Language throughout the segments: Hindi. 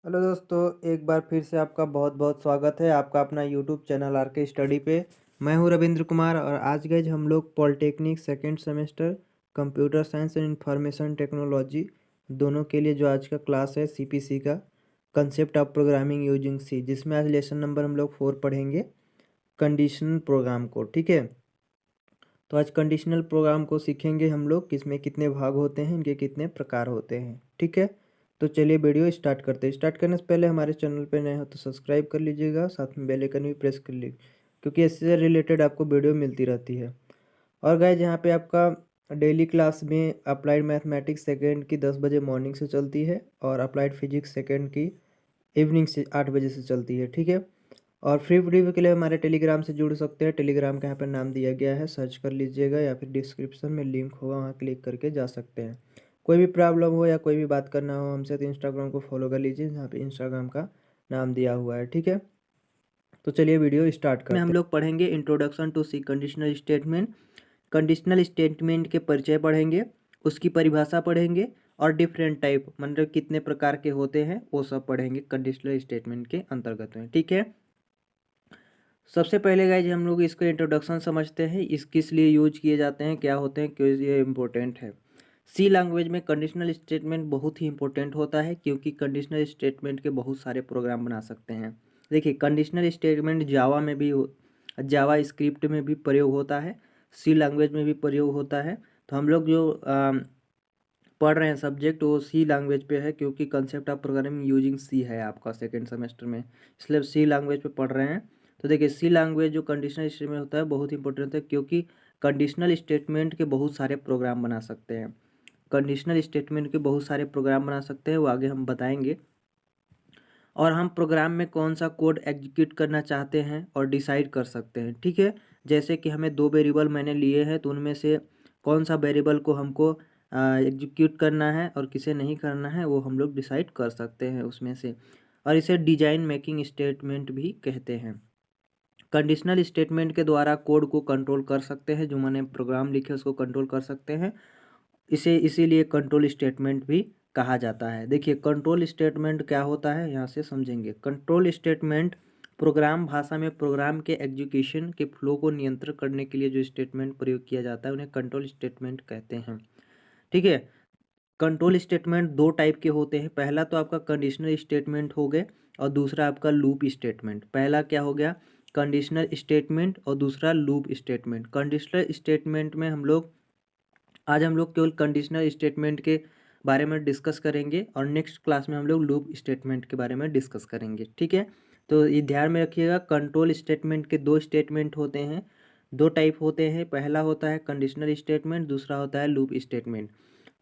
हेलो दोस्तों, एक बार फिर से आपका बहुत बहुत स्वागत है आपका अपना यूट्यूब चैनल आर के स्टडी पे। मैं हूं रविंद्र कुमार और आज गए हम लोग polytechnic second semester computer science and information technology दोनों के लिए जो आज का क्लास है सीपीसी का concept of programming using C, जिसमें आज लेसन नंबर हम लोग 4 पढ़ेंगे कंडीशनल प्रोग्राम को। ठीक है, तो आज कंडीशनल प्रोग्राम को सीखेंगे हम लोग, किसमें कितने भाग होते हैं, इनके कितने प्रकार होते हैं। ठीक है, तो चलिए वीडियो स्टार्ट करते हैं। स्टार्ट करने से पहले हमारे चैनल पे नए हो तो सब्सक्राइब कर लीजिएगा, साथ में बेल आइकन भी प्रेस कर लीजिए क्योंकि इससे रिलेटेड आपको वीडियो मिलती रहती है। और गाइज यहाँ पे आपका डेली क्लास में अप्लाइड मैथमेटिक्स सेकेंड की 10 बजे मॉर्निंग से चलती है और अप्लाइड फिजिक्स सेकेंड की इवनिंग से 8 बजे से चलती है। ठीक है, और फ्री वीडियो के लिए हमारे टेलीग्राम से जुड़ सकते हैं। टेलीग्राम का यहाँ पर नाम दिया गया है, सर्च कर लीजिएगा या फिर डिस्क्रिप्शन में लिंक होगा, वहाँ क्लिक करके जा सकते हैं। कोई भी प्रॉब्लम हो या कोई भी बात करना हो हमसे तो इंस्टाग्राम को फॉलो कर लीजिए, जहाँ पे इंस्टाग्राम का नाम दिया हुआ है। ठीक है, तो चलिए वीडियो स्टार्ट करते हैं। हम लोग पढ़ेंगे introduction to C conditional statement. Conditional statement के परिचय पढ़ेंगे, उसकी परिभाषा पढ़ेंगे और डिफरेंट टाइप मतलब कितने प्रकार के होते हैं वो सब पढ़ेंगे कंडीशनल स्टेटमेंट के अंतर्गत में। ठीक है, सबसे पहले गाइज हम लोग इसका इंट्रोडक्शन समझते हैं, इस किस लिए यूज किए जाते हैं, क्या होते हैं, क्यों ये इम्पोर्टेंट है। सी लैंग्वेज में कंडीशनल स्टेटमेंट बहुत ही इंपॉर्टेंट होता है क्योंकि कंडीशनल स्टेटमेंट के बहुत सारे प्रोग्राम बना सकते हैं। देखिए, कंडीशनल स्टेटमेंट जावा में भी जावा स्क्रिप्ट में भी प्रयोग होता है, सी लैंग्वेज में भी प्रयोग होता है। तो हम लोग जो पढ़ रहे हैं सब्जेक्ट वो सी लैंग्वेज पे है क्योंकि concept of programming using C है आपका सेकेंड सेमेस्टर में, इसलिए सी लैंग्वेज पे पढ़ रहे हैं। तो देखिए, सी लैंग्वेज जो कंडीशनल स्टेटमेंट होता है बहुत इंपॉर्टेंट होता है क्योंकि कंडीशनल स्टेटमेंट के बहुत सारे प्रोग्राम बना सकते हैं। कंडीशनल स्टेटमेंट के बहुत सारे प्रोग्राम बना सकते हैं, वो आगे हम बताएंगे। और हम प्रोग्राम में कौन सा कोड एग्जीक्यूट करना चाहते हैं और डिसाइड कर सकते हैं। ठीक है, जैसे कि हमें 2 वेरिएबल मैंने लिए हैं तो उनमें से कौन सा वेरिएबल को हमको एग्जीक्यूट करना है और किसे नहीं करना है वो हम लोग डिसाइड कर सकते हैं उसमें से। और इसे डिजाइन मेकिंग स्टेटमेंट भी कहते हैं। कंडीशनल स्टेटमेंट के द्वारा कोड को कंट्रोल कर सकते हैं, जो मैंने प्रोग्राम लिखे उसको कंट्रोल कर सकते हैं। इसे इसीलिए कंट्रोल स्टेटमेंट भी कहा जाता है। देखिए, कंट्रोल स्टेटमेंट क्या होता है यहाँ से समझेंगे। कंट्रोल स्टेटमेंट प्रोग्राम भाषा में प्रोग्राम के एग्जीक्यूशन के फ्लो को नियंत्रित करने के लिए जो स्टेटमेंट प्रयोग किया जाता है उन्हें कंट्रोल स्टेटमेंट कहते हैं। ठीक है, कंट्रोल स्टेटमेंट 2 टाइप के होते हैं। पहला तो आपका कंडीशनल स्टेटमेंट हो गए और दूसरा आपका लूप स्टेटमेंट। पहला क्या हो गया, कंडीशनल स्टेटमेंट, और दूसरा लूप स्टेटमेंट। कंडीशनल स्टेटमेंट में आज हम लोग केवल कंडीशनल स्टेटमेंट के बारे में डिस्कस करेंगे और नेक्स्ट क्लास में हम लोग लूप स्टेटमेंट के बारे में डिस्कस करेंगे। ठीक है, तो ये ध्यान में रखिएगा, कंट्रोल स्टेटमेंट के 2 स्टेटमेंट होते हैं, 2 टाइप होते हैं। पहला होता है कंडीशनल स्टेटमेंट, दूसरा होता है लूप स्टेटमेंट।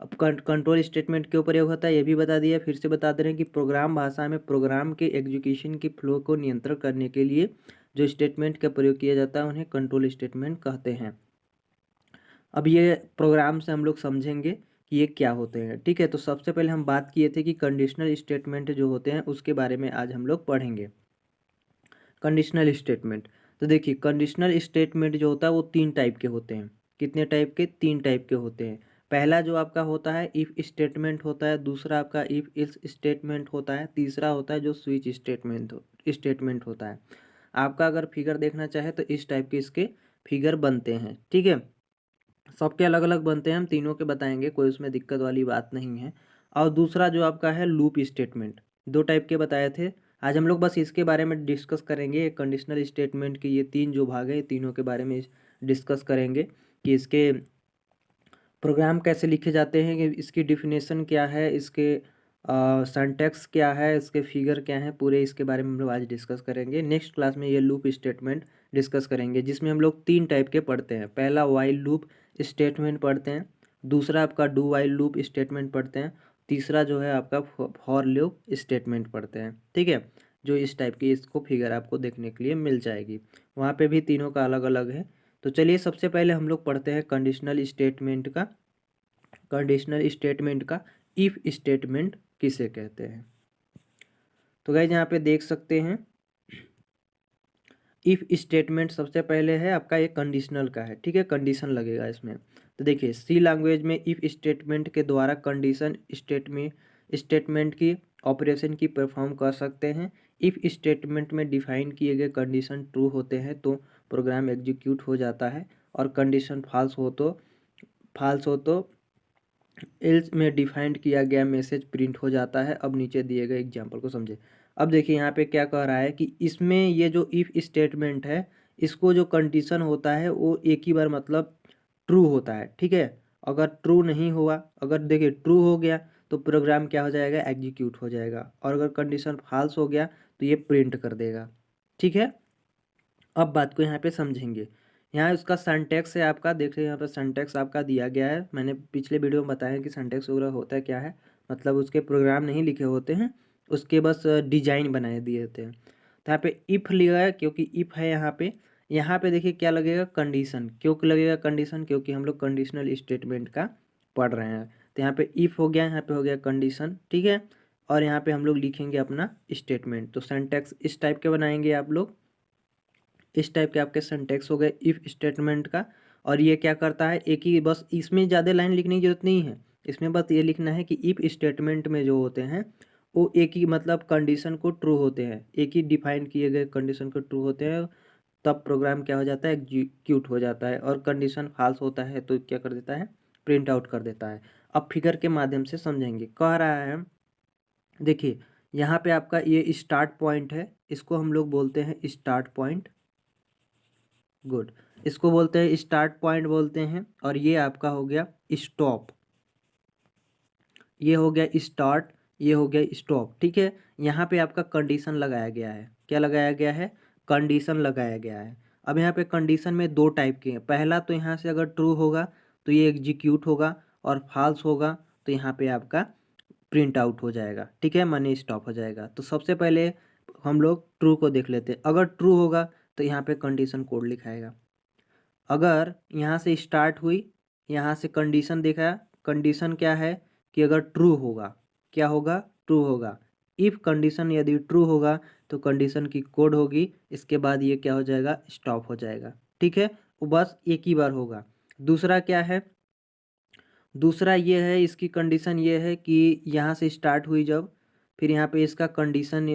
अब कंट्रोल स्टेटमेंट क्यों प्रयोग होता है ये भी बता दिया, फिर से बता दे रहे हैं कि प्रोग्राम भाषा में प्रोग्राम के एग्जीक्यूशन की फ्लो को नियंत्रित करने के लिए जो स्टेटमेंट का प्रयोग किया जाता है उन्हें कंट्रोल स्टेटमेंट कहते हैं। अब ये प्रोग्राम से हम लोग समझेंगे कि ये क्या होते हैं। ठीक है, तो सबसे पहले हम बात किए थे कि कंडीशनल स्टेटमेंट जो होते हैं उसके बारे में आज हम लोग पढ़ेंगे। कंडीशनल स्टेटमेंट, तो देखिए कंडीशनल स्टेटमेंट जो होता है वो 3 टाइप के होते हैं। कितने टाइप के, 3 टाइप के होते हैं। पहला जो आपका होता है इफ़ स्टेटमेंट होता है, दूसरा आपका इफ़ एल्स स्टेटमेंट होता है, तीसरा होता है जो स्विच स्टेटमेंट होता है। आपका अगर फिगर देखना चाहे तो इस टाइप के इसके फिगर बनते हैं। ठीक है, सबके अलग अलग बनते हैं, हम तीनों के बताएंगे, कोई उसमें दिक्कत वाली बात नहीं है। और दूसरा जो आपका है लूप स्टेटमेंट, 2 टाइप के बताए थे। आज हम लोग बस इसके बारे में डिस्कस करेंगे। कंडीशनल स्टेटमेंट के ये 3 जो भाग हैं तीनों के बारे में डिस्कस करेंगे कि इसके प्रोग्राम कैसे लिखे जाते हैं, कि इसकी डिफिनेशन क्या है, इसके सिंटैक्स क्या है, इसके फिगर क्या हैं, पूरे इसके बारे में हम लोग आज डिस्कस करेंगे। नेक्स्ट क्लास में ये लूप स्टेटमेंट डिस्कस करेंगे, जिसमें हम लोग 3 टाइप के पढ़ते हैं। पहला वाइल लूप स्टेटमेंट पढ़ते हैं, दूसरा आपका डू वाइल लूप स्टेटमेंट पढ़ते हैं, तीसरा जो है आपका फॉर लूप स्टेटमेंट पढ़ते हैं। ठीक है, जो इस टाइप की इसको फिगर आपको देखने के लिए मिल जाएगी, वहाँ पे भी तीनों का अलग अलग है। तो चलिए सबसे पहले हम लोग पढ़ते हैं कंडीशनल स्टेटमेंट का इफ़ स्टेटमेंट किसे कहते हैं। तो गाइज यहाँ पे देख सकते हैं इफ़ स्टेटमेंट सबसे पहले है आपका, एक कंडीशनल का है। ठीक है, कंडीशन लगेगा इसमें। तो देखिए, सी लैंग्वेज में इफ़ स्टेटमेंट के द्वारा कंडीशन स्टेटमेंट की ऑपरेशन की परफॉर्म कर सकते हैं। इफ़ स्टेटमेंट में डिफाइन किए गए कंडीशन ट्रू होते हैं तो प्रोग्राम एग्जीक्यूट हो जाता है, और कंडीशन फाल्स हो तो एल्स में डिफाइंड किया गया मैसेज प्रिंट हो जाता है। अब नीचे दिए गए एग्जाम्पल को समझे। अब देखिए यहाँ पे क्या कह रहा है कि इसमें ये जो इफ़ स्टेटमेंट है, इसको जो कंडीशन होता है वो एक ही बार मतलब ट्रू होता है, ठीक है। अगर ट्रू नहीं हुआ, अगर देखिए ट्रू हो गया तो प्रोग्राम क्या हो जाएगा, एग्जीक्यूट हो जाएगा, और अगर कंडीशन फॉल्स हो गया तो ये प्रिंट कर देगा, ठीक है। अब बात को यहाँ पे समझेंगे। यहाँ उसका सिंटैक्स है आपका, देख रहे हैं यहाँ पर सिंटैक्स आपका दिया गया है। मैंने पिछले वीडियो में बताया कि सिंटैक्स वगैरह होता है क्या है, मतलब उसके प्रोग्राम नहीं लिखे होते हैं, उसके बस डिजाइन बनाए दिए होते हैं। तो यहाँ पे इफ़ लिखा है क्योंकि इफ़ है यहाँ पे देखिए क्या लगेगा, कंडीशन। क्यों लगेगा कंडीशन, क्योंकि हम लोग कंडीशनल स्टेटमेंट का पढ़ रहे हैं। तो यहाँ पे इफ़ हो गया, यहाँ पे हो गया कंडीशन, ठीक है। और यहाँ पे हम लोग लिखेंगे अपना स्टेटमेंट। तो सिंटैक्स इस टाइप के बनाएंगे आप लोग, इस टाइप के आपके सिंटैक्स हो गए इफ़ स्टेटमेंट का। और ये क्या करता है, एक ही बस, इसमें ज़्यादा लाइन लिखने की जरूरत नहीं है। इसमें बस ये लिखना है कि इफ़ स्टेटमेंट में जो होते हैं वो एक ही मतलब कंडीशन को ट्रू होते हैं, एक ही डिफाइन किए गए कंडीशन को ट्रू होते हैं, तब प्रोग्राम क्या हो जाता है, एग्जीक्यूट हो जाता है। और कंडीशन फॉल्स होता है तो क्या कर देता है, प्रिंट आउट कर देता है। अब फिगर के माध्यम से समझेंगे। कह रहा है, देखिए यहाँ पे आपका ये स्टार्ट पॉइंट है, इसको हम लोग बोलते हैं स्टार्ट पॉइंट, गुड, इसको बोलते हैं स्टार्ट पॉइंट बोलते हैं। और ये आपका हो गया स्टॉप, ये हो गया स्टार्ट, ये हो गया स्टॉप, ठीक है। यहाँ पे आपका कंडीशन लगाया गया है, क्या लगाया गया है, कंडीशन लगाया गया है। अब यहाँ पे कंडीशन में दो टाइप के हैं। पहला तो यहाँ से अगर ट्रू होगा तो ये एग्जीक्यूट होगा, और फॉल्स होगा तो यहाँ पे आपका प्रिंट आउट हो जाएगा, ठीक है, माने स्टॉप हो जाएगा। तो सबसे पहले हम लोग ट्रू को देख लेते हैं। अगर ट्रू होगा तो यहाँ पे कंडीशन कोड लिखाएगा। अगर यहाँ से स्टार्ट हुई, यहाँ से कंडीशन देखा, कंडीशन क्या है कि अगर ट्रू होगा, क्या होगा, ट्रू होगा। इफ़ कंडीशन यदि ट्रू होगा तो कंडीशन की कोड होगी, इसके बाद ये क्या हो जाएगा, स्टॉप हो जाएगा, ठीक है। वो बस एक ही बार होगा। दूसरा क्या है, दूसरा ये है, इसकी कंडीशन ये है कि यहाँ से स्टार्ट हुई जब, फिर यहाँ पे इसका कंडीशन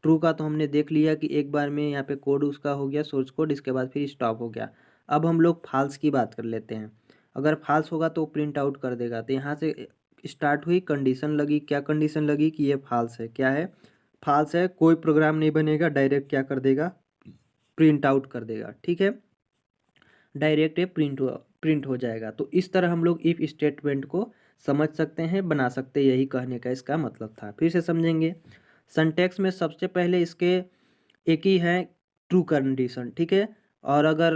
ट्रू का तो हमने देख लिया कि एक बार में यहाँ पे कोड उसका हो गया, सोर्स कोड, इसके बाद फिर स्टॉप हो गया। अब हम लोग फॉल्स की बात कर लेते हैं। अगर फॉल्स होगा तो प्रिंट आउट कर देगा। तो यहाँ से स्टार्ट हुई, कंडीशन लगी, क्या कंडीशन लगी कि ये फॉल्स है, क्या है, फॉल्स है, कोई प्रोग्राम नहीं बनेगा, डायरेक्ट क्या कर देगा, प्रिंट आउट कर देगा, ठीक है, डायरेक्ट ये प्रिंट हो जाएगा। तो इस तरह हम लोग इफ़ स्टेटमेंट को समझ सकते हैं, बना सकते हैं, यही कहने का इसका मतलब था। फिर से समझेंगे। सिंटैक्स में सबसे पहले इसके एक ही है, ट्रू कंडीशन, ठीक है। और अगर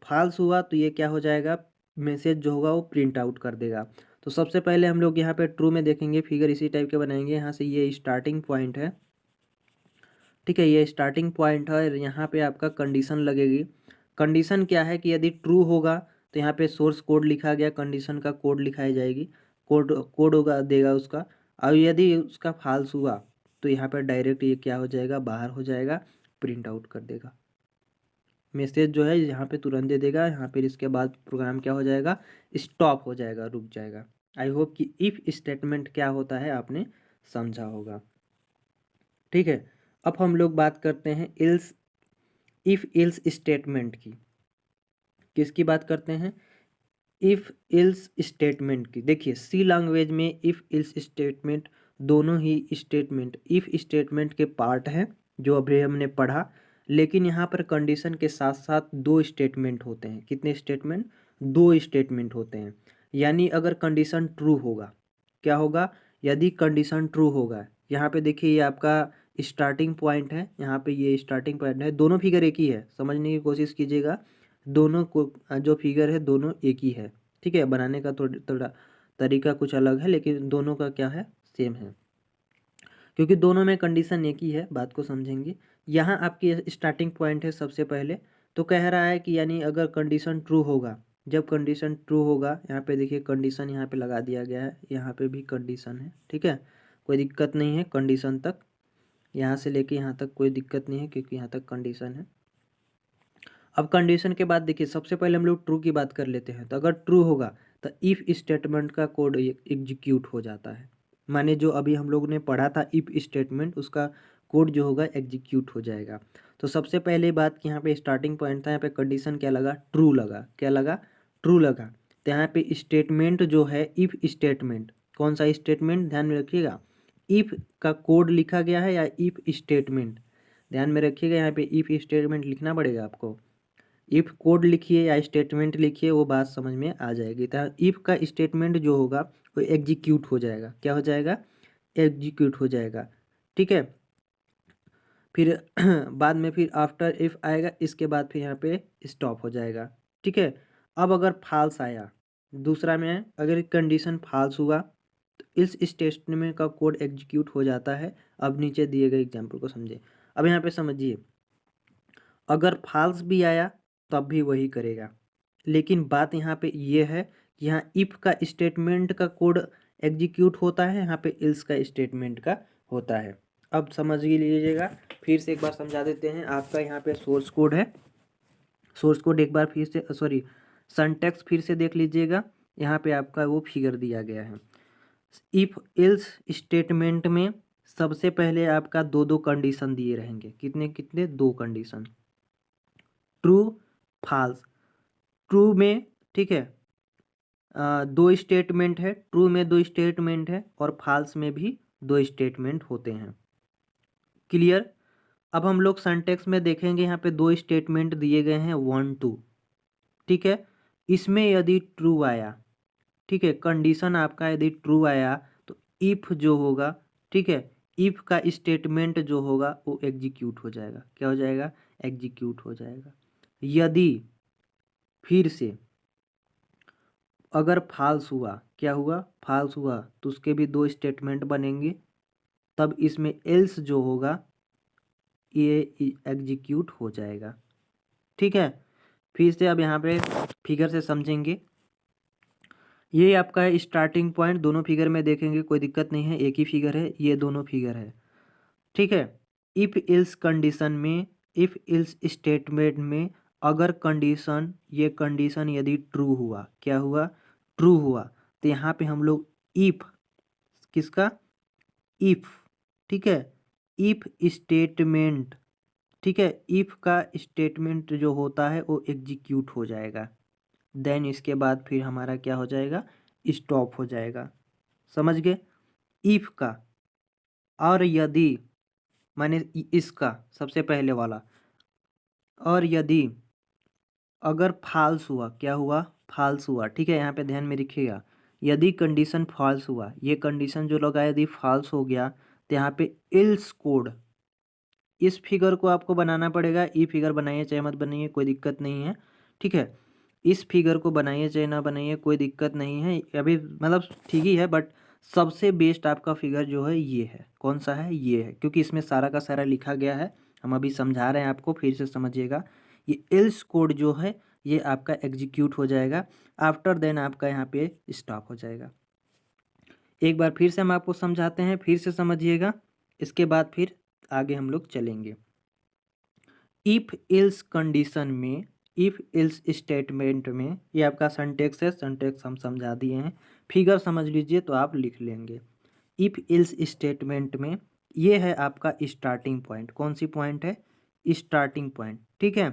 फॉल्स हुआ तो ये क्या हो जाएगा, मैसेज जो होगा वो प्रिंट आउट कर देगा। तो सबसे पहले हम लोग यहाँ पे ट्रू में देखेंगे, फिगर इसी टाइप के बनाएंगे। यहाँ से ये स्टार्टिंग पॉइंट है, ठीक है, ये स्टार्टिंग पॉइंट है, और यहाँ पे आपका कंडीशन लगेगी। कंडीशन क्या है कि यदि ट्रू होगा तो यहाँ पे सोर्स कोड लिखा गया, कंडीशन का कोड लिखाई जाएगी, कोड कोड होगा देगा उसका। और यदि उसका फॉल्स हुआ तो यहाँ पर डायरेक्ट ये क्या हो जाएगा, बाहर हो जाएगा, प्रिंट आउट कर देगा, मैसेज जो है यहाँ पे तुरंत दे देगा। यहाँ पर इसके बाद प्रोग्राम क्या हो जाएगा, स्टॉप हो जाएगा, रुक जाएगा। आई होप कि इफ़ स्टेटमेंट क्या होता है आपने समझा होगा, ठीक है। अब हम लोग बात करते हैं इल्स, इफ़ इल्स स्टेटमेंट की। किसकी बात करते हैं, इफ़ इल्स स्टेटमेंट की। देखिए सी लैंग्वेज में इफ़ इल्स स्टेटमेंट दोनों ही स्टेटमेंट इफ़ स्टेटमेंट के पार्ट हैं जो अभी हमने पढ़ा। लेकिन यहाँ पर कंडीशन के साथ साथ दो स्टेटमेंट होते हैं। कितने स्टेटमेंट, दो स्टेटमेंट होते हैं। यानी अगर कंडीशन ट्रू होगा, क्या होगा, यदि कंडीशन ट्रू होगा, यहाँ पे देखिए ये आपका स्टार्टिंग पॉइंट है, यहाँ पे ये स्टार्टिंग पॉइंट है, दोनों फिगर एक ही है, समझने की कोशिश कीजिएगा। दोनों को जो फिगर है दोनों एक ही है, ठीक है। बनाने का थोड़ा तरीका कुछ अलग है, लेकिन दोनों का क्या है, सेम है, क्योंकि दोनों में कंडीशन एक ही है। बात को समझेंगे। यहाँ आपकी स्टार्टिंग पॉइंट है सबसे पहले, तो कह रहा है कि यानी अगर कंडीशन ट्रू होगा, जब कंडीशन ट्रू होगा, यहाँ पे देखिए कंडीशन यहाँ पे लगा दिया गया है, यहाँ पे भी कंडीशन है, ठीक है, कोई दिक्कत नहीं है कंडीशन तक, यहाँ से लेके यहाँ तक कोई दिक्कत नहीं है क्योंकि यहाँ तक कंडीशन है। अब कंडीशन के बाद देखिए सबसे पहले हम लोग ट्रू की बात कर लेते हैं। तो अगर ट्रू होगा तो इफ़ स्टेटमेंट का कोड एग्जीक्यूट हो जाता है, माने जो अभी हम लोग ने पढ़ा था इफ स्टेटमेंट, उसका कोड जो होगा एग्जीक्यूट हो जाएगा। तो सबसे पहले बात कि यहाँ पे स्टार्टिंग पॉइंट था, यहाँ पे कंडीशन क्या लगा, ट्रू लगा। क्या लगा, ट्रू लगा। तो यहाँ पे स्टेटमेंट जो है इफ स्टेटमेंट, कौन सा स्टेटमेंट ध्यान में रखिएगा, इफ का कोड लिखा गया है या इफ स्टेटमेंट, ध्यान में रखिएगा। यहाँ पे इफ स्टेटमेंट लिखना पड़ेगा आपको। इफ कोड लिखिए या स्टेटमेंट लिखिए, वो बात समझ में आ जाएगी। तो इफ का स्टेटमेंट जो होगा वो एग्जीक्यूट हो जाएगा। क्या हो जाएगा, एग्जीक्यूट हो जाएगा। ठीक है। फिर बाद में फिर आफ्टर इफ आएगा, इसके बाद फिर यहाँ पे स्टॉप हो जाएगा। ठीक है। अब अगर फाल्स आया, दूसरा में अगर कंडीशन फाल्स हुआ तो इस स्टेटमेंट का कोड एग्जीक्यूट हो जाता है। अब नीचे दिए गए एग्जाम्पल को समझिए। अब यहाँ पे समझिए, अगर फाल्स भी आया तब भी वही करेगा। लेकिन बात यहाँ पे ये है कि यहाँ इफ का स्टेटमेंट का कोड एग्जीक्यूट होता है, यहाँ पे इल्स का स्टेटमेंट का होता है। अब समझ लीजिएगा, फिर से एक बार समझा देते हैं। आपका यहाँ पे सोर्स कोड है, सोर्स कोड एक बार फिर से सॉरी सिंटैक्स फिर से देख लीजिएगा। यहाँ पे आपका वो फिगर दिया गया है। इफ इल्स स्टेटमेंट में सबसे पहले आपका दो दो कंडीशन दिए रहेंगे। कितने कितने, दो कंडीशन, ट्रू फाल्स। ट्रू में, ठीक है, दो स्टेटमेंट है, ट्रू में दो स्टेटमेंट है और फाल्स में भी दो स्टेटमेंट होते हैं। क्लियर। अब हम लोग सिंटैक्स में देखेंगे, यहाँ पे दो स्टेटमेंट दिए गए हैं 1 2। ठीक है। इसमें यदि ट्रू आया, ठीक है, कंडीशन आपका यदि ट्रू आया तो इफ जो होगा, ठीक है, इफ का स्टेटमेंट जो होगा वो एग्जीक्यूट हो जाएगा। क्या हो जाएगा, एग्जीक्यूट हो जाएगा। यदि फिर से अगर फाल्स हुआ, क्या हुआ, फाल्स हुआ, तो उसके भी दो स्टेटमेंट बनेंगे। तब इसमें एल्स जो होगा ये एग्जीक्यूट हो जाएगा। ठीक है। फिर से अब यहाँ पे फिगर से समझेंगे। ये आपका है स्टार्टिंग पॉइंट, दोनों फिगर में देखेंगे कोई दिक्कत नहीं है, एक ही फिगर है, ये दोनों फिगर है। ठीक है। इफ इल्स कंडीशन में, इफ इल्स स्टेटमेंट में अगर कंडीशन, ये कंडीशन यदि ट्रू हुआ, क्या हुआ, ट्रू हुआ, तो यहाँ पे हम लोग इफ, किसका, इफ, ठीक है, इफ स्टेटमेंट, ठीक है, इफ का स्टेटमेंट जो होता है वो एग्जीक्यूट हो जाएगा। देन इसके बाद फिर हमारा क्या हो जाएगा, स्टॉप हो जाएगा। समझ गए, इफ का। और यदि, माने इसका सबसे पहले वाला, और यदि अगर फाल्स हुआ, क्या हुआ, फाल्स हुआ, ठीक है, यहाँ पे ध्यान में रखिएगा। यदि कंडीशन फॉल्स हुआ, ये कंडीशन जो लगा यदि फॉल्स हो गया, तो यहाँ पे इल्स कोड, इस फिगर को आपको बनाना पड़ेगा। ई फिगर बनाइए चाहे मत बनाइए, कोई दिक्कत नहीं है। ठीक है। इस फिगर को बनाइए चाहे ना बनाइए, कोई दिक्कत नहीं है। अभी मतलब ठीक ही है, बट सबसे बेस्ट आपका फिगर जो है ये है। कौन सा है, ये है, क्योंकि इसमें सारा का सारा लिखा गया है। हम अभी समझा रहे हैं आपको, फिर से समझिएगा। ये एल्स कोड जो है ये आपका एग्जीक्यूट हो जाएगा। आफ्टर देन आपका यहाँ पे स्टॉप हो जाएगा। एक बार फिर से हम आपको समझाते हैं, फिर से समझिएगा, इसके बाद फिर आगे हम लोग चलेंगे। इफ इल्स कंडीशन में, इफ इल्स स्टेटमेंट में, ये आपका सिंटैक्स है, सिंटैक्स हम समझा दिए हैं, फिगर समझ लीजिए तो आप लिख लेंगे। इफ इल्स स्टेटमेंट में ये है आपका स्टार्टिंग पॉइंट। कौन सी पॉइंट है, स्टार्टिंग पॉइंट। ठीक है,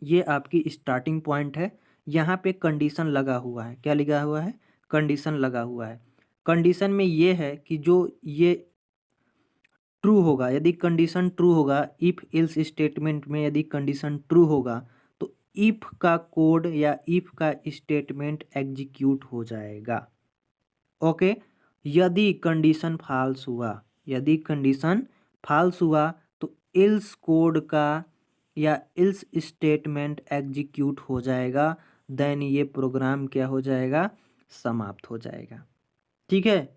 ये आपकी स्टार्टिंग पॉइंट है। यहाँ पे कंडीशन लगा हुआ है, क्या लगा हुआ है, कंडीशन लगा हुआ है। कंडीशन में ये है कि जो ये ट्रू होगा, यदि कंडीशन ट्रू होगा, इफ इल्स स्टेटमेंट में यदि कंडीशन ट्रू होगा तो इफ का कोड या इफ का स्टेटमेंट एग्जीक्यूट हो जाएगा। ओके। यदि कंडीशन फॉल्स हुआ, यदि कंडीशन फॉल्स हुआ तो इल्स कोड का या इल्स स्टेटमेंट एग्जीक्यूट हो जाएगा। देन ये प्रोग्राम क्या हो जाएगा, समाप्त हो जाएगा। ठीक है।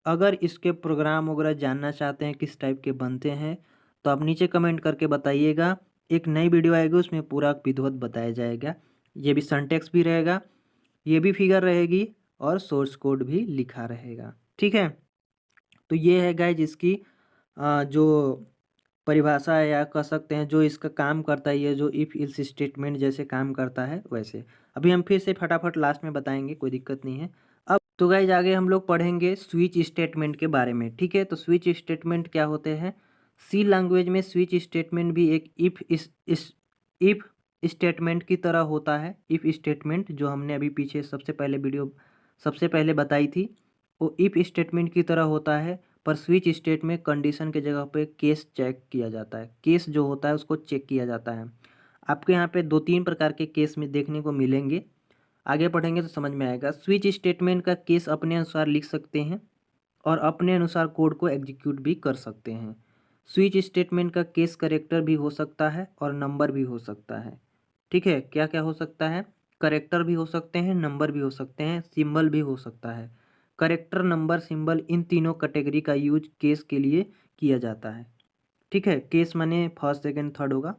अगर इसके प्रोग्राम वगैरह जानना चाहते हैं किस टाइप के बनते हैं तो आप नीचे कमेंट करके बताइएगा। एक नई वीडियो आएगी, उसमें पूरा विधिवत बताया जाएगा। ये भी सिंटैक्स भी रहेगा, ये भी फिगर रहेगी और सोर्स कोड भी लिखा रहेगा। ठीक है। तो ये है गाइज इसकी जो परिभाषा है, या कह सकते हैं जो इसका काम करता है, ये जो इफ इल्स स्टेटमेंट जैसे काम करता है वैसे। अभी हम फिर से फटाफट लास्ट में बताएंगे, कोई दिक्कत नहीं है। अब तो गाइज आगे हम लोग पढ़ेंगे स्विच स्टेटमेंट के बारे में। ठीक है, तो स्विच स्टेटमेंट क्या होते हैं। सी लैंग्वेज में स्विच स्टेटमेंट भी एक इफ स्टेटमेंट की तरह होता है। इफ स्टेटमेंट जो हमने अभी पीछे सबसे पहले बताई थी, वो इफ स्टेटमेंट की तरह होता है। पर स्विच स्टेट में कंडीशन के जगह पे केस चेक किया जाता है। केस जो होता है उसको चेक किया जाता है। आपको यहाँ पे 2-3 प्रकार के केस में देखने को मिलेंगे। आगे पढ़ेंगे तो समझ में आएगा। स्विच स्टेटमेंट का केस अपने अनुसार लिख सकते हैं और अपने अनुसार कोड को एग्जीक्यूट भी कर सकते हैं। स्विच स्टेटमेंट का केस करेक्टर भी हो सकता है और नंबर भी हो सकता है। ठीक है, क्या क्या हो सकता है। करेक्टर भी हो सकते हैं, नंबर भी हो सकते हैं, सिंबल भी हो सकता है। करेक्टर, नंबर, सिंबल, इन तीनों कैटेगरी का यूज केस के लिए किया जाता है। ठीक है, केस माने फर्स्ट सेकंड थर्ड होगा।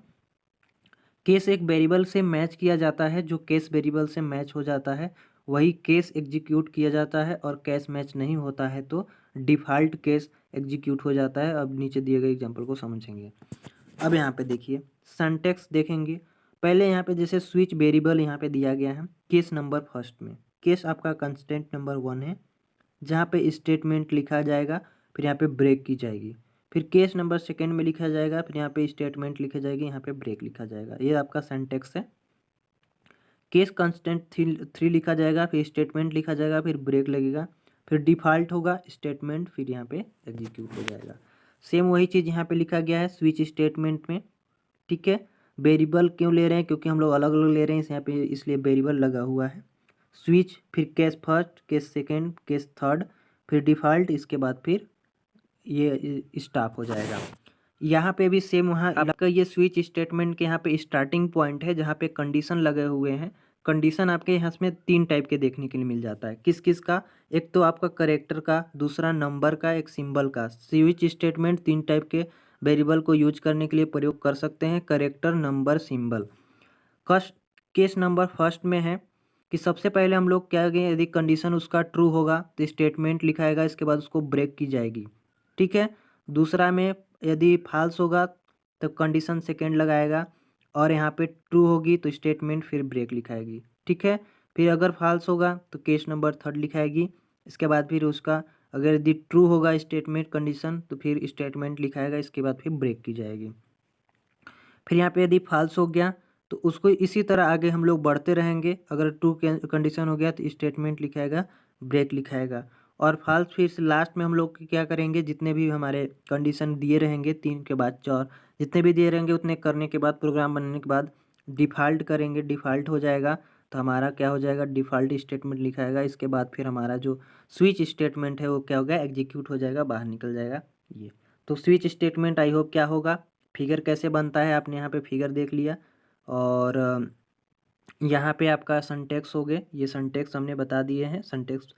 केस एक वेरिएबल से मैच किया जाता है। जो केस वेरिएबल से मैच हो जाता है वही केस एग्जीक्यूट किया जाता है, और केस मैच नहीं होता है तो डिफ़ॉल्ट केस एग्जीक्यूट हो जाता है। अब नीचे दिए गए एग्जांपल को समझेंगे। अब यहाँ पे देखिए सिंटैक्स देखेंगे। पहले यहाँ पे जैसे स्विच वेरिएबल यहाँ पे दिया गया है केस नंबर फर्स्ट में। केस आपका कंस्टेंट नंबर 1 है, जहाँ पे स्टेटमेंट लिखा जाएगा, फिर यहाँ पे ब्रेक की जाएगी। फिर केस नंबर सेकंड में लिखा जाएगा, फिर यहाँ पे स्टेटमेंट लिखा जाएगी, यहाँ पे ब्रेक लिखा जाएगा। ये आपका सिंटैक्स है। केस कंस्टेंट 3 लिखा जाएगा, फिर स्टेटमेंट लिखा जाएगा, फिर ब्रेक लगेगा, फिर डिफ़ॉल्ट होगा स्टेटमेंट, फिर यहाँ पे एग्जीक्यूट हो जाएगा। सेम वही चीज़ यहाँ पे लिखा गया है स्विच स्टेटमेंट में। ठीक है, वेरिएबल क्यों ले रहे हैं, क्योंकि हम लोग अलग अलग ले रहे हैं यहाँ पे, इसलिए वेरिएबल लगा हुआ है। स्विच, फिर case first, case second, case third, फिर डिफ़ॉल्ट, इसके बाद फिर ये स्टॉप हो जाएगा। यहाँ पे भी सेम वहाँ आपका ये स्विच स्टेटमेंट के यहाँ पे स्टार्टिंग पॉइंट है, जहाँ पे कंडीशन लगे हुए हैं। कंडीशन आपके यहाँ में 3 टाइप के देखने के लिए मिल जाता है। किस किस का, एक तो आपका करेक्टर का, दूसरा नंबर का, एक सिंबल का। स्विच स्टेटमेंट 3 टाइप के वेरिएबल को यूज करने के लिए प्रयोग कर सकते हैं, character, number, symbol. Case number first में है कि सबसे पहले हम लोग क्या करेंगे, यदि कंडीशन उसका ट्रू होगा तो स्टेटमेंट लिखाएगा, इसके बाद उसको ब्रेक की जाएगी। ठीक है, दूसरा में यदि फॉल्स होगा तो कंडीशन सेकेंड लगाएगा, और यहाँ पे ट्रू होगी तो स्टेटमेंट फिर ब्रेक लिखाएगी। ठीक है, फिर अगर फॉल्स होगा तो केस नंबर थर्ड लिखाएगी, इसके बाद फिर उसका अगर यदि ट्रू होगा स्टेटमेंट कंडीशन तो फिर स्टेटमेंट लिखाएगा, इसके बाद फिर ब्रेक की जाएगी। फिर यहाँ पे यदि फॉल्स हो गया तो उसको इसी तरह आगे हम लोग बढ़ते रहेंगे। अगर ट्रू कंडीशन हो गया तो स्टेटमेंट लिखाएगा, ब्रेक लिखाएगा। और फॉल्स फिर से लास्ट में हम लोग क्या करेंगे, जितने भी हमारे कंडीशन दिए रहेंगे 3 के बाद 4 जितने भी दिए रहेंगे उतने करने के बाद, प्रोग्राम बनने के बाद डिफ़ॉल्ट करेंगे। डिफ़ॉल्ट हो जाएगा तो हमारा क्या हो जाएगा, डिफ़ॉल्ट स्टेटमेंट लिखाएगा। इसके बाद फिर हमारा जो स्विच स्टेटमेंट है वो क्या होगा, एग्जीक्यूट हो जाएगा, बाहर निकल जाएगा। ये तो स्विच स्टेटमेंट आई होप क्या होगा, फिगर कैसे बनता है आपने यहाँ पे फिगर देख लिया। और यहाँ पे आपका सिंटैक्स हो गए, ये सिंटैक्स हमने बता दिए हैं सिंटैक्स।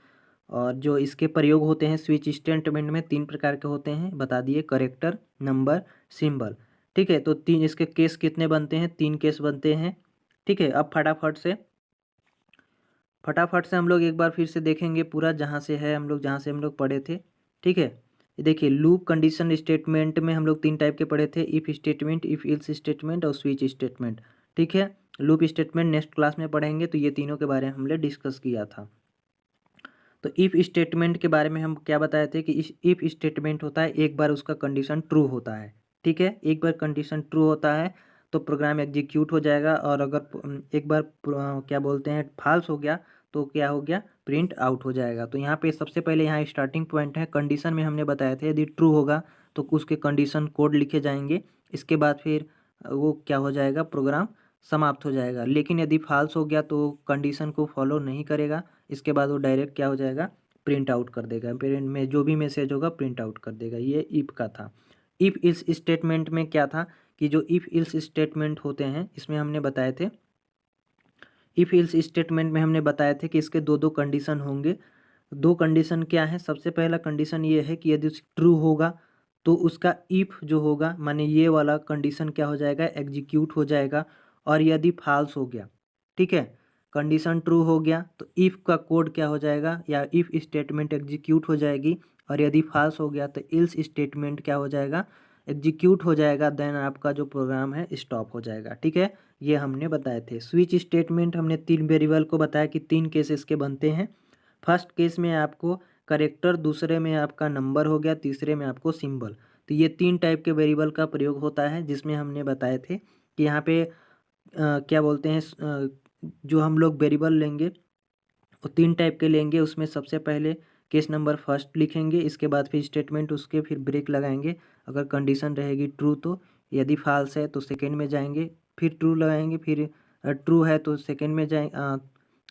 और जो इसके प्रयोग होते हैं स्विच स्टेटमेंट में 3 प्रकार के होते हैं, बता दिए, करेक्टर, नंबर, सिंबल। ठीक है, तो 3 इसके केस कितने बनते हैं, 3 केस बनते हैं। ठीक है, अब फटाफट से हम लोग एक बार फिर से देखेंगे पूरा, जहाँ से हम लोग पढ़े थे। ठीक है, देखिए लूप कंडीशन स्टेटमेंट में हम लोग 3 टाइप के पढ़े थे, if statement, if else statement और स्विच स्टेटमेंट। ठीक है, लूप स्टेटमेंट नेक्स्ट क्लास में पढ़ेंगे, तो ये तीनों के बारे में हमने डिस्कस किया था। तो इफ स्टेटमेंट के बारे में हम क्या बताए थे कि इफ स्टेटमेंट होता है एक बार उसका कंडीशन ट्रू होता है। ठीक है, एक बार कंडीशन ट्रू होता है तो प्रोग्राम एग्जीक्यूट हो जाएगा, और अगर एक बार क्या बोलते हैं फॉल्स हो गया तो क्या हो गया, प्रिंट आउट हो जाएगा। तो यहाँ पे सबसे पहले यहाँ स्टार्टिंग पॉइंट है, कंडीशन में हमने बताया था यदि ट्रू होगा तो उसके कंडीशन कोड लिखे जाएंगे, इसके बाद फिर वो क्या हो जाएगा, प्रोग्राम समाप्त हो जाएगा। लेकिन यदि फॉल्स हो गया तो कंडीशन को फॉलो नहीं करेगा, इसके बाद वो डायरेक्ट क्या हो जाएगा, प्रिंट आउट कर देगा। प्रिंट में जो भी मैसेज होगा प्रिंट आउट कर देगा। ये इफ का था। इफ इल्स स्टेटमेंट में क्या था कि जो इफ इल्स स्टेटमेंट होते हैं इसमें हमने बताए थे, इफ इल्स स्टेटमेंट में हमने बताए थे कि इसके 2 कंडीशन होंगे। 2 कंडीशन क्या है, सबसे पहला कंडीशन ये है कि यदि ट्रू होगा तो उसका इफ जो होगा माने ये वाला कंडीशन क्या हो जाएगा, एग्जीक्यूट हो जाएगा। और यदि फॉल्स हो गया, ठीक है, कंडीशन ट्रू हो गया तो इफ का कोड क्या हो जाएगा, या इफ स्टेटमेंट एग्जीक्यूट हो जाएगी। और यदि फॉल्स हो गया तो इल्स स्टेटमेंट क्या हो जाएगा, एग्जीक्यूट हो जाएगा, देन आपका जो प्रोग्राम है स्टॉप हो जाएगा। ठीक है, ये हमने बताए थे। स्विच स्टेटमेंट हमने 3 वेरिएबल को बताया कि 3 केस इसके बनते हैं। फर्स्ट केस में आपको करेक्टर, दूसरे में आपका नंबर हो गया, तीसरे में आपको सिंबल। तो ये 3 टाइप के वेरिएबल का प्रयोग होता है, जिसमें हमने बताए थे कि यहाँ पे क्या बोलते हैं, जो हम लोग वेरिएबल लेंगे वो 3 टाइप के लेंगे। उसमें सबसे पहले केस नंबर फर्स्ट लिखेंगे, इसके बाद फिर स्टेटमेंट, उसके फिर ब्रेक लगाएंगे। अगर कंडीशन रहेगी ट्रू तो, यदि फाल्स है तो सेकेंड में जाएंगे, फिर ट्रू लगाएंगे, फिर ट्रू है तो सेकेंड में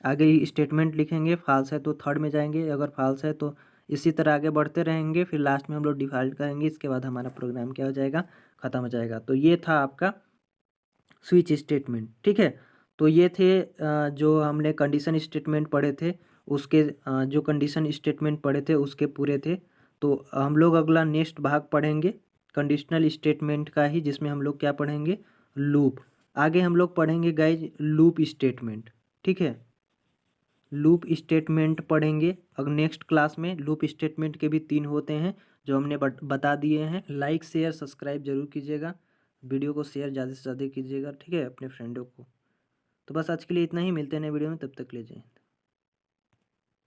आगे ही स्टेटमेंट लिखेंगे, फाल्स है तो थर्ड में जाएंगे, अगर फाल्स है तो इसी तरह आगे बढ़ते रहेंगे, फिर लास्ट में हम लोग डिफॉल्ट करेंगे। इसके बाद हमारा प्रोग्राम क्या हो जाएगा, ख़त्म हो जाएगा। तो ये था आपका स्विच स्टेटमेंट, ठीक है। तो ये थे जो हमने कंडीशन स्टेटमेंट पढ़े थे, उसके जो कंडीशन स्टेटमेंट पढ़े थे उसके पूरे थे। तो हम लोग अगला नेक्स्ट भाग पढ़ेंगे कंडीशनल स्टेटमेंट का ही, जिसमें हम लोग क्या पढ़ेंगे, लूप। आगे हम लोग पढ़ेंगे गाइज लूप स्टेटमेंट, ठीक है। लूप स्टेटमेंट पढ़ेंगे अब नेक्स्ट क्लास में। लूप स्टेटमेंट के भी 3 होते हैं जो हमने बता दिए हैं। लाइक शेयर सब्सक्राइब जरूर कीजिएगा, वीडियो को शेयर ज़्यादा से ज़्यादा कीजिएगा, ठीक है, अपने फ्रेंडों को। तो बस आज के लिए इतना ही, मिलते हैं नए वीडियो में, तब तक ले जाए।